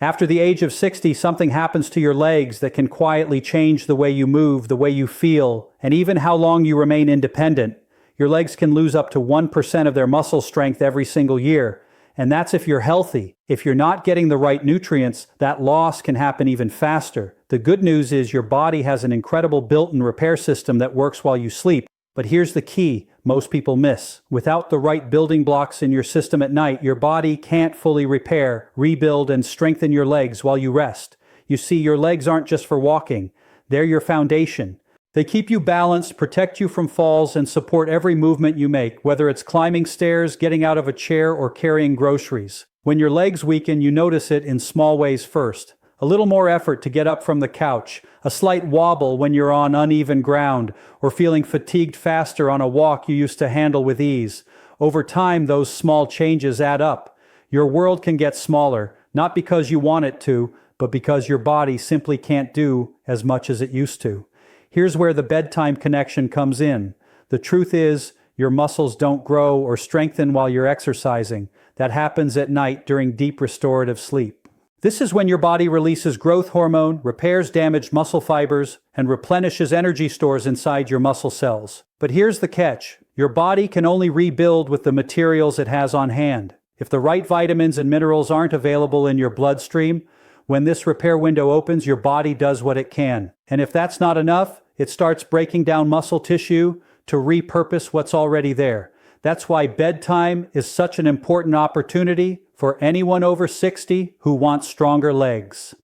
After the age of 60, something happens to your legs that can quietly change the way you move, the way you feel, and even how long you remain independent. Your legs can lose up to 1% of their muscle strength every single year. And that's if you're healthy. If you're not getting the right nutrients, that loss can happen even faster. The good news is your body has an incredible built-in repair system that works while you sleep. But here's the key most people miss. Without the right building blocks in your system at night, your body can't fully repair, rebuild, and strengthen your legs while you rest. You see, your legs aren't just for walking. They're your foundation. They keep you balanced, protect you from falls, and support every movement you make, whether it's climbing stairs, getting out of a chair, or carrying groceries. When your legs weaken, you notice it in small ways first. A little more effort to get up from the couch, a slight wobble when you're on uneven ground, or feeling fatigued faster on a walk you used to handle with ease. Over time, those small changes add up. Your world can get smaller, not because you want it to, but because your body simply can't do as much as it used to. Here's where the bedtime connection comes in. The truth is, your muscles don't grow or strengthen while you're exercising. That happens at night during deep restorative sleep. This is when your body releases growth hormone, repairs damaged muscle fibers, and replenishes energy stores inside your muscle cells. But here's the catch. Your body can only rebuild with the materials it has on hand. If the right vitamins and minerals aren't available in your bloodstream, when this repair window opens, your body does what it can. And if that's not enough, it starts breaking down muscle tissue to repurpose what's already there. That's why bedtime is such an important opportunity for anyone over 60 who wants stronger legs.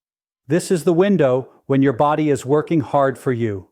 This is the window when your body is working hard for you.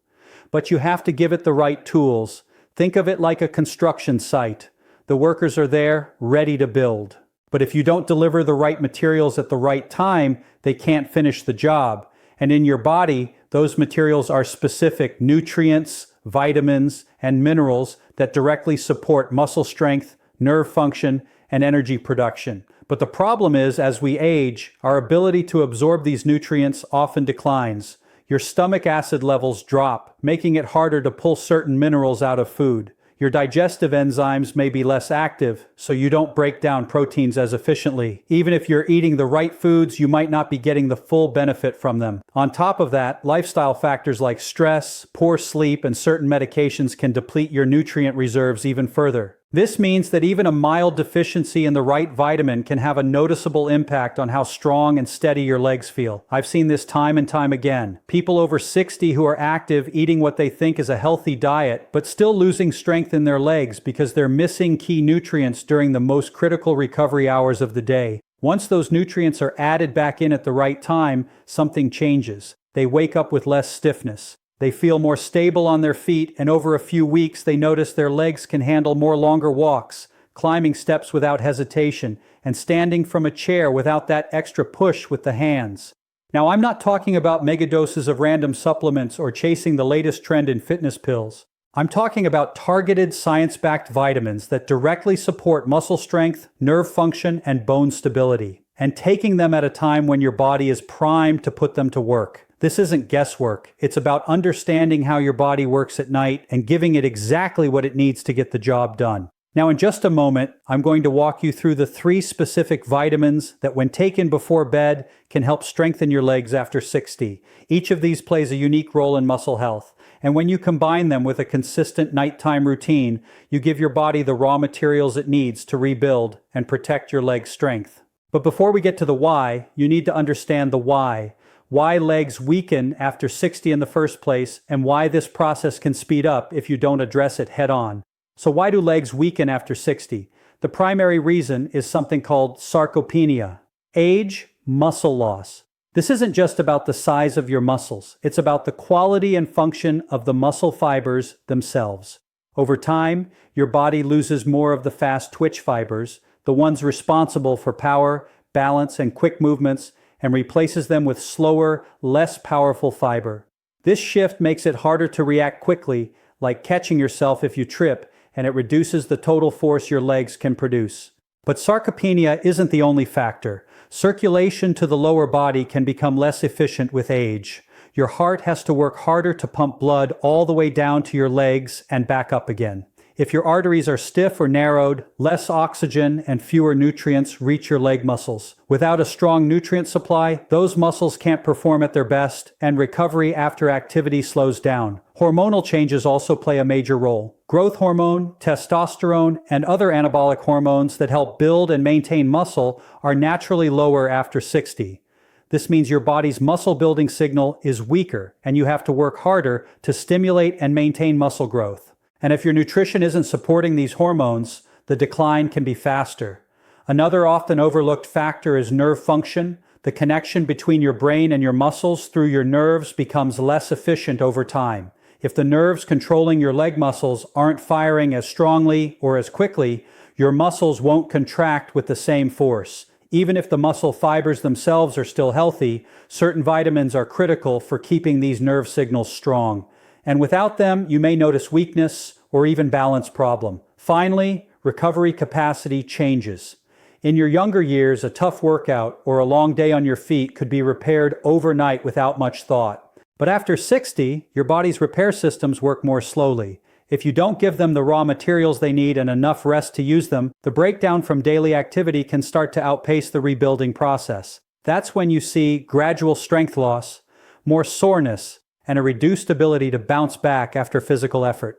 But you have to give it the right tools. Think of it like a construction site. The workers are there, ready to build. But if you don't deliver the right materials at the right time, they can't finish the job. And in your body, those materials are specific nutrients, vitamins, and minerals that directly support muscle strength, nerve function, and energy production. But the problem is, as we age, our ability to absorb these nutrients often declines. Your stomach acid levels drop, making it harder to pull certain minerals out of food. Your digestive enzymes may be less active, so you don't break down proteins as efficiently. Even if you're eating the right foods, you might not be getting the full benefit from them. On top of that, lifestyle factors like stress, poor sleep, and certain medications can deplete your nutrient reserves even further. This means that even a mild deficiency in the right vitamin can have a noticeable impact on how strong and steady your legs feel. I've seen this time and time again. People over 60 who are active, eating what they think is a healthy diet, but still losing strength in their legs because they're missing key nutrients during the most critical recovery hours of the day. Once those nutrients are added back in at the right time, something changes. They wake up with less stiffness. They feel more stable on their feet, and over a few weeks they notice their legs can handle more longer walks, climbing steps without hesitation, and standing from a chair without that extra push with the hands. Now, I'm not talking about megadoses of random supplements or chasing the latest trend in fitness pills. I'm talking about targeted science-backed vitamins that directly support muscle strength, nerve function, and bone stability, and taking them at a time when your body is primed to put them to work. This isn't guesswork. It's about understanding how your body works at night and giving it exactly what it needs to get the job done. Now, in just a moment, I'm going to walk you through the 3 specific vitamins that, when taken before bed, can help strengthen your legs after 60. Each of these plays a unique role in muscle health. And when you combine them with a consistent nighttime routine, you give your body the raw materials it needs to rebuild and protect your leg strength. But before we get to the why, you need to understand the why. Why legs weaken after 60 in the first place, and why this process can speed up if you don't address it head on. So why do legs weaken after 60? The primary reason is something called sarcopenia. Age, muscle loss. This isn't just about the size of your muscles. It's about the quality and function of the muscle fibers themselves. Over time, your body loses more of the fast twitch fibers, the ones responsible for power, balance, and quick movements, and replaces them with slower, less powerful fiber. This shift makes it harder to react quickly, like catching yourself if you trip, and it reduces the total force your legs can produce. But sarcopenia isn't the only factor. Circulation to the lower body can become less efficient with age. Your heart has to work harder to pump blood all the way down to your legs and back up again. If your arteries are stiff or narrowed, less oxygen and fewer nutrients reach your leg muscles. Without a strong nutrient supply, those muscles can't perform at their best, and recovery after activity slows down. Hormonal changes also play a major role. Growth hormone, testosterone, and other anabolic hormones that help build and maintain muscle are naturally lower after 60. This means your body's muscle-building signal is weaker, and you have to work harder to stimulate and maintain muscle growth. And if your nutrition isn't supporting these hormones, the decline can be faster. Another often overlooked factor is nerve function. The connection between your brain and your muscles through your nerves becomes less efficient over time. If the nerves controlling your leg muscles aren't firing as strongly or as quickly, your muscles won't contract with the same force. Even if the muscle fibers themselves are still healthy, certain vitamins are critical for keeping these nerve signals strong. And without them, you may notice weakness or even balance problem. Finally, recovery capacity changes. In your younger years, a tough workout or a long day on your feet could be repaired overnight without much thought. But after 60, your body's repair systems work more slowly. If you don't give them the raw materials they need and enough rest to use them, the breakdown from daily activity can start to outpace the rebuilding process. That's when you see gradual strength loss, more soreness, and a reduced ability to bounce back after physical effort.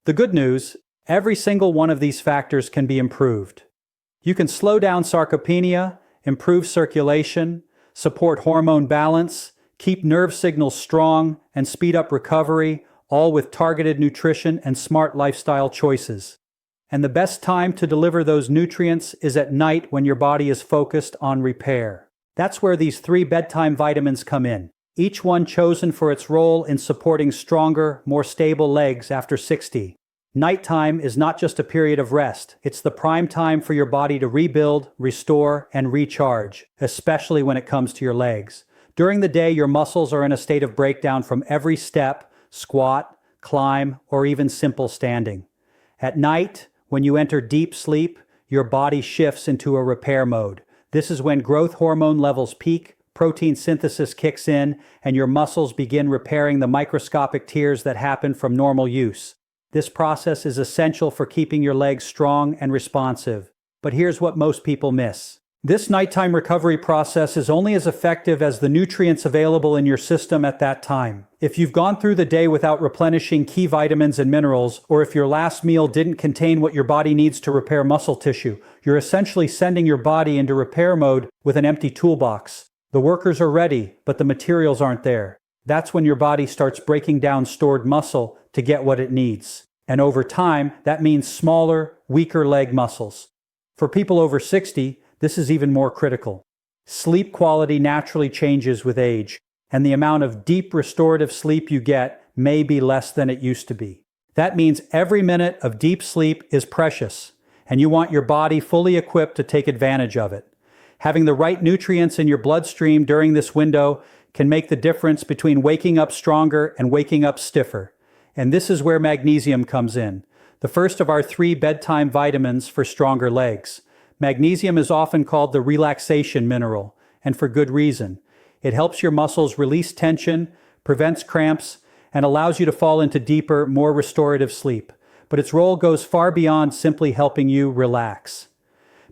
The good news, every single one of these factors can be improved. You can slow down sarcopenia, improve circulation, support hormone balance, keep nerve signals strong, and speed up recovery, all with targeted nutrition and smart lifestyle choices. And the best time to deliver those nutrients is at night when your body is focused on repair. That's where these 3 bedtime vitamins come in, each one chosen for its role in supporting stronger, more stable legs after 60. Nighttime is not just a period of rest, it's the prime time for your body to rebuild, restore, and recharge, especially when it comes to your legs. During the day, your muscles are in a state of breakdown from every step, squat, climb, or even simple standing. At night, when you enter deep sleep, your body shifts into a repair mode. This is when growth hormone levels peak, protein synthesis kicks in, and your muscles begin repairing the microscopic tears that happen from normal use. This process is essential for keeping your legs strong and responsive. But here's what most people miss. This nighttime recovery process is only as effective as the nutrients available in your system at that time. If you've gone through the day without replenishing key vitamins and minerals, or if your last meal didn't contain what your body needs to repair muscle tissue, you're essentially sending your body into repair mode with an empty toolbox. The workers are ready, but the materials aren't there. That's when your body starts breaking down stored muscle to get what it needs. And over time, that means smaller, weaker leg muscles. For people over 60, this is even more critical. Sleep quality naturally changes with age, and the amount of deep restorative sleep you get may be less than it used to be. That means every minute of deep sleep is precious, and you want your body fully equipped to take advantage of it. Having the right nutrients in your bloodstream during this window can make the difference between waking up stronger and waking up stiffer. And this is where magnesium comes in, the first of our 3 bedtime vitamins for stronger legs. Magnesium is often called the relaxation mineral, and for good reason. It helps your muscles release tension, prevents cramps, and allows you to fall into deeper, more restorative sleep. But its role goes far beyond simply helping you relax.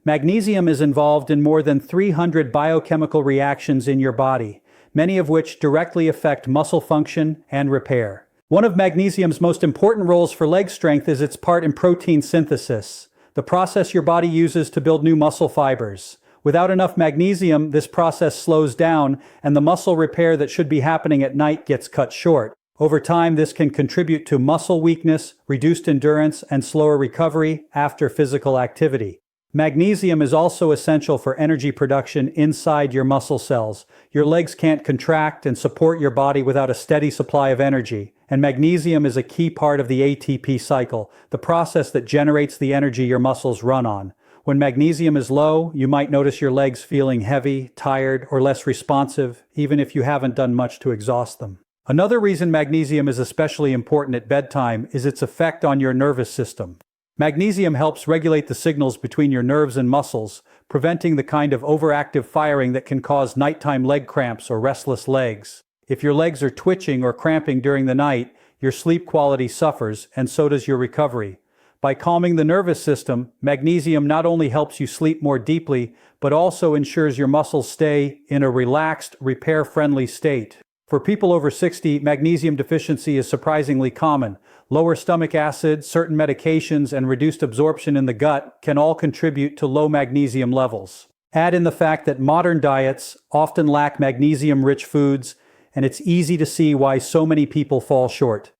Magnesium is involved in more than 300 biochemical reactions in your body, many of which directly affect muscle function and repair. One of magnesium's most important roles for leg strength is its part in protein synthesis, the process your body uses to build new muscle fibers. Without enough magnesium, this process slows down, and the muscle repair that should be happening at night gets cut short. Over time, this can contribute to muscle weakness, reduced endurance, and slower recovery after physical activity. Magnesium is also essential for energy production inside your muscle cells. Your legs can't contract and support your body without a steady supply of energy. And magnesium is a key part of the ATP cycle, the process that generates the energy your muscles run on. When magnesium is low, you might notice your legs feeling heavy, tired, or less responsive, even if you haven't done much to exhaust them. Another reason magnesium is especially important at bedtime is its effect on your nervous system. Magnesium helps regulate the signals between your nerves and muscles, preventing the kind of overactive firing that can cause nighttime leg cramps or restless legs. If your legs are twitching or cramping during the night, your sleep quality suffers, and so does your recovery. By calming the nervous system, magnesium not only helps you sleep more deeply, but also ensures your muscles stay in a relaxed, repair-friendly state. For people over 60, magnesium deficiency is surprisingly common. Lower stomach acid, certain medications, and reduced absorption in the gut can all contribute to low magnesium levels. Add in the fact that modern diets often lack magnesium-rich foods, and it's easy to see why so many people fall short.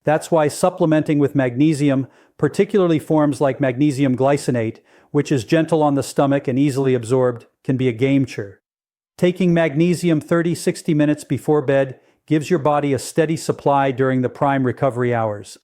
That's why supplementing with magnesium, particularly forms like magnesium glycinate, which is gentle on the stomach and easily absorbed, can be a game changer. Taking magnesium 30-60 minutes before bed gives your body a steady supply during the prime recovery hours.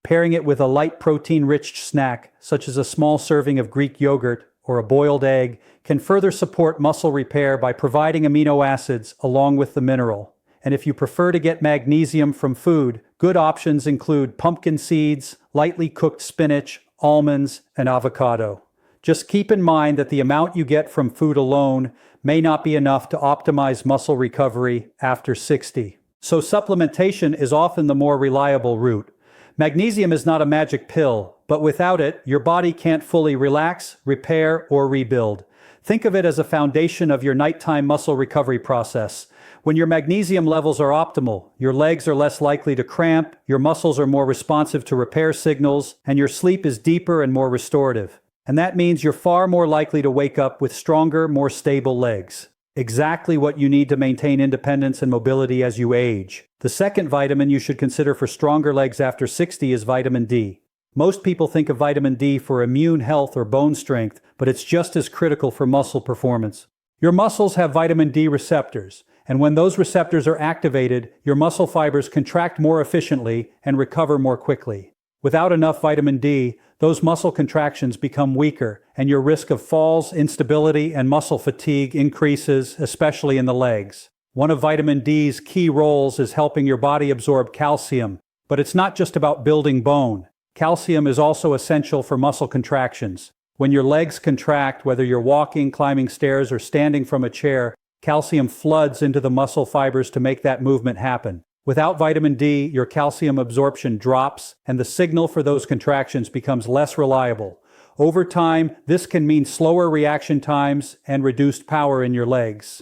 Pairing it with a light protein-rich snack, such as a small serving of Greek yogurt or a boiled egg, can further support muscle repair by providing amino acids along with the mineral. And if you prefer to get magnesium from food, good options include pumpkin seeds, lightly cooked spinach, almonds, and avocado. Just keep in mind that the amount you get from food alone may not be enough to optimize muscle recovery after 60. So supplementation is often the more reliable route. Magnesium is not a magic pill, but without it, your body can't fully relax, repair, or rebuild. Think of it as a foundation of your nighttime muscle recovery process. When your magnesium levels are optimal, your legs are less likely to cramp, your muscles are more responsive to repair signals, and your sleep is deeper and more restorative. And that means you're far more likely to wake up with stronger, more stable legs. Exactly what you need to maintain independence and mobility as you age. The second vitamin you should consider for stronger legs after 60 is vitamin D. Most people think of vitamin D for immune health or bone strength, but it's just as critical for muscle performance. Your muscles have vitamin D receptors, and when those receptors are activated, your muscle fibers contract more efficiently and recover more quickly. Without enough vitamin D, those muscle contractions become weaker, and your risk of falls, instability, and muscle fatigue increases, especially in the legs. One of vitamin D's key roles is helping your body absorb calcium, but it's not just about building bone. Calcium is also essential for muscle contractions. When your legs contract, whether you're walking, climbing stairs, or standing from a chair, calcium floods into the muscle fibers to make that movement happen. Without vitamin D, your calcium absorption drops, and the signal for those contractions becomes less reliable. Over time, this can mean slower reaction times and reduced power in your legs.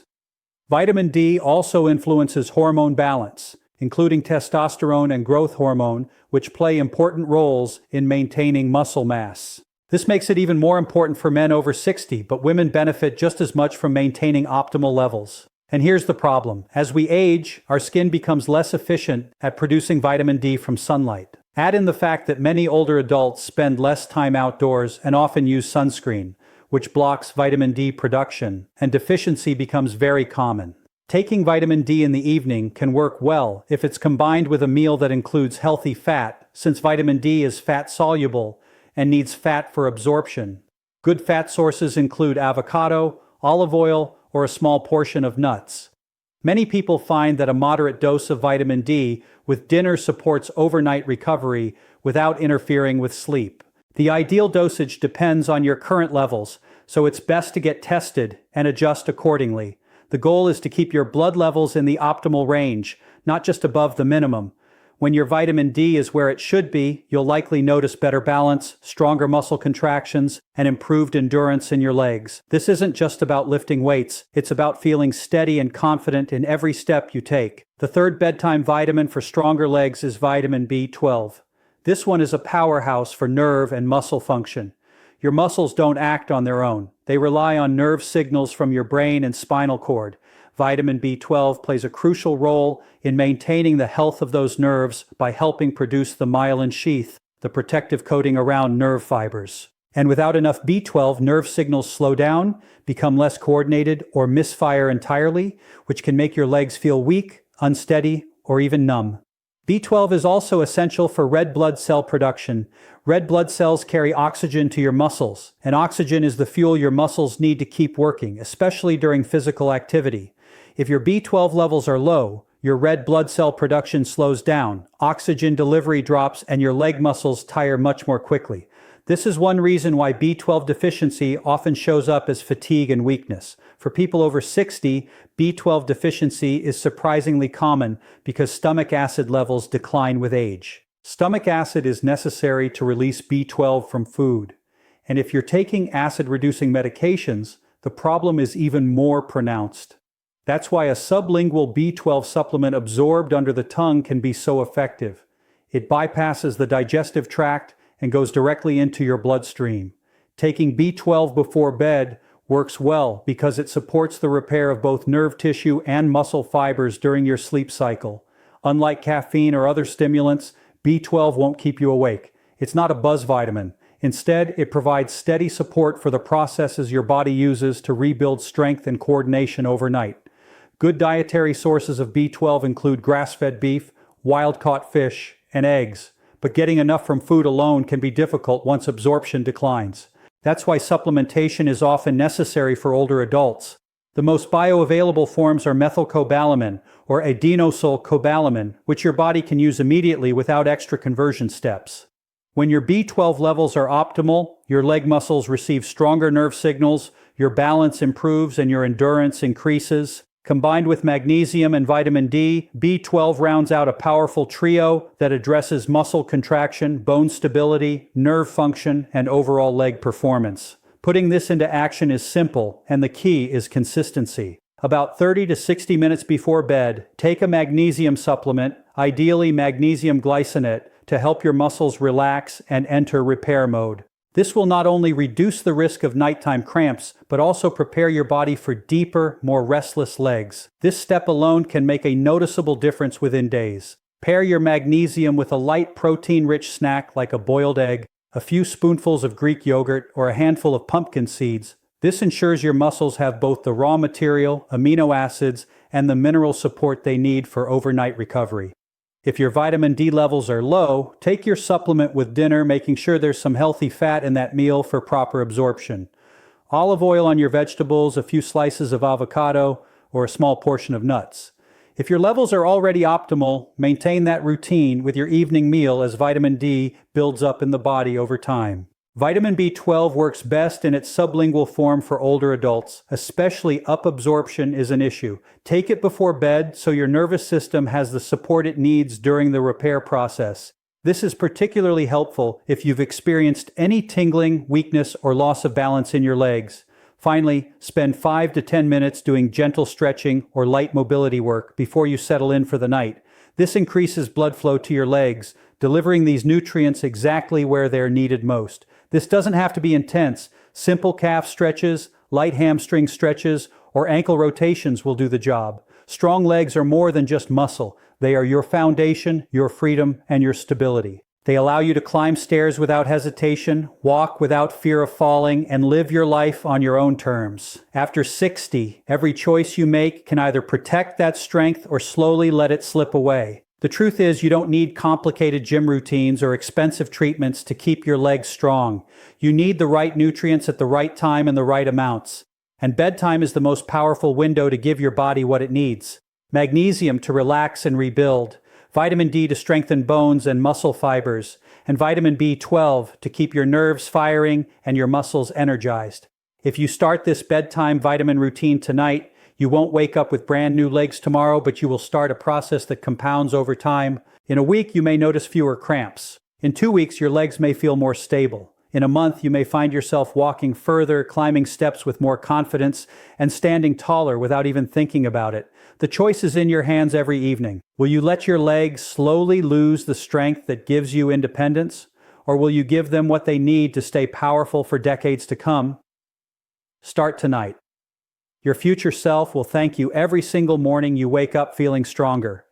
Vitamin D also influences hormone balance, including testosterone and growth hormone, which play important roles in maintaining muscle mass. This makes it even more important for men over 60, but women benefit just as much from maintaining optimal levels. And here's the problem. As we age, our skin becomes less efficient at producing vitamin D from sunlight. Add in the fact that many older adults spend less time outdoors and often use sunscreen, which blocks vitamin D production, and deficiency becomes very common. Taking vitamin D in the evening can work well if it's combined with a meal that includes healthy fat, since vitamin D is fat-soluble and needs fat for absorption. Good fat sources include avocado, olive oil, or a small portion of nuts. Many people find that a moderate dose of vitamin D with dinner supports overnight recovery without interfering with sleep. The ideal dosage depends on your current levels, so it's best to get tested and adjust accordingly. The goal is to keep your blood levels in the optimal range, not just above the minimum. When your vitamin D is where it should be, you'll likely notice better balance, stronger muscle contractions, and improved endurance in your legs. This isn't just about lifting weights, it's about feeling steady and confident in every step you take. The third bedtime vitamin for stronger legs is vitamin B12. This one is a powerhouse for nerve and muscle function. Your muscles don't act on their own. They rely on nerve signals from your brain and spinal cord. Vitamin B12 plays a crucial role in maintaining the health of those nerves by helping produce the myelin sheath, the protective coating around nerve fibers. And without enough B12, nerve signals slow down, become less coordinated, or misfire entirely, which can make your legs feel weak, unsteady, or even numb. B12 is also essential for red blood cell production. Red blood cells carry oxygen to your muscles, and oxygen is the fuel your muscles need to keep working, especially during physical activity. If your B12 levels are low, your red blood cell production slows down, oxygen delivery drops, and your leg muscles tire much more quickly. This is one reason why B12 deficiency often shows up as fatigue and weakness. For people over 60, B12 deficiency is surprisingly common because stomach acid levels decline with age. Stomach acid is necessary to release B12 from food, and if you're taking acid-reducing medications, the problem is even more pronounced. That's why a sublingual B12 supplement absorbed under the tongue can be so effective. It bypasses the digestive tract and goes directly into your bloodstream. Taking B12 before bed works well because it supports the repair of both nerve tissue and muscle fibers during your sleep cycle. Unlike caffeine or other stimulants, B12 won't keep you awake. It's not a buzz vitamin. Instead, it provides steady support for the processes your body uses to rebuild strength and coordination overnight. Good dietary sources of B12 include grass-fed beef, wild-caught fish, and eggs, but getting enough from food alone can be difficult once absorption declines. That's why supplementation is often necessary for older adults. The most bioavailable forms are methylcobalamin or adenosylcobalamin, which your body can use immediately without extra conversion steps. When your B12 levels are optimal, your leg muscles receive stronger nerve signals, your balance improves, and your endurance increases. Combined with magnesium and vitamin D, B12 rounds out a powerful trio that addresses muscle contraction, bone stability, nerve function, and overall leg performance. Putting this into action is simple, and the key is consistency. About 30 to 60 minutes before bed, take a magnesium supplement, ideally magnesium glycinate, to help your muscles relax and enter repair mode. This will not only reduce the risk of nighttime cramps, but also prepare your body for deeper, more restless legs. This step alone can make a noticeable difference within days. Pair your magnesium with a light protein-rich snack like a boiled egg, a few spoonfuls of Greek yogurt, or a handful of pumpkin seeds. This ensures your muscles have both the raw material, amino acids, and the mineral support they need for overnight recovery. If your vitamin D levels are low, take your supplement with dinner, making sure there's some healthy fat in that meal for proper absorption. Olive oil on your vegetables, a few slices of avocado, or a small portion of nuts. If your levels are already optimal, maintain that routine with your evening meal as vitamin D builds up in the body over time. Vitamin B12 works best in its sublingual form for older adults, especially up absorption is an issue. Take it before bed so your nervous system has the support it needs during the repair process. This is particularly helpful if you've experienced any tingling, weakness, or loss of balance in your legs. Finally, spend 5 to 10 minutes doing gentle stretching or light mobility work before you settle in for the night. This increases blood flow to your legs, delivering these nutrients exactly where they're needed most. This doesn't have to be intense. Simple calf stretches, light hamstring stretches, or ankle rotations will do the job. Strong legs are more than just muscle. They are your foundation, your freedom, and your stability. They allow you to climb stairs without hesitation, walk without fear of falling, and live your life on your own terms. After 60, every choice you make can either protect that strength or slowly let it slip away. The truth is, you don't need complicated gym routines or expensive treatments to keep your legs strong. You need the right nutrients at the right time and the right amounts. And bedtime is the most powerful window to give your body what it needs. Magnesium to relax and rebuild, vitamin D to strengthen bones and muscle fibers, and vitamin B12 to keep your nerves firing and your muscles energized. If you start this bedtime vitamin routine tonight, you won't wake up with brand new legs tomorrow, but you will start a process that compounds over time. In a week, you may notice fewer cramps. In 2 weeks, your legs may feel more stable. In a month, you may find yourself walking further, climbing steps with more confidence, and standing taller without even thinking about it. The choice is in your hands every evening. Will you let your legs slowly lose the strength that gives you independence? Or will you give them what they need to stay powerful for decades to come? Start tonight. Your future self will thank you every single morning you wake up feeling stronger.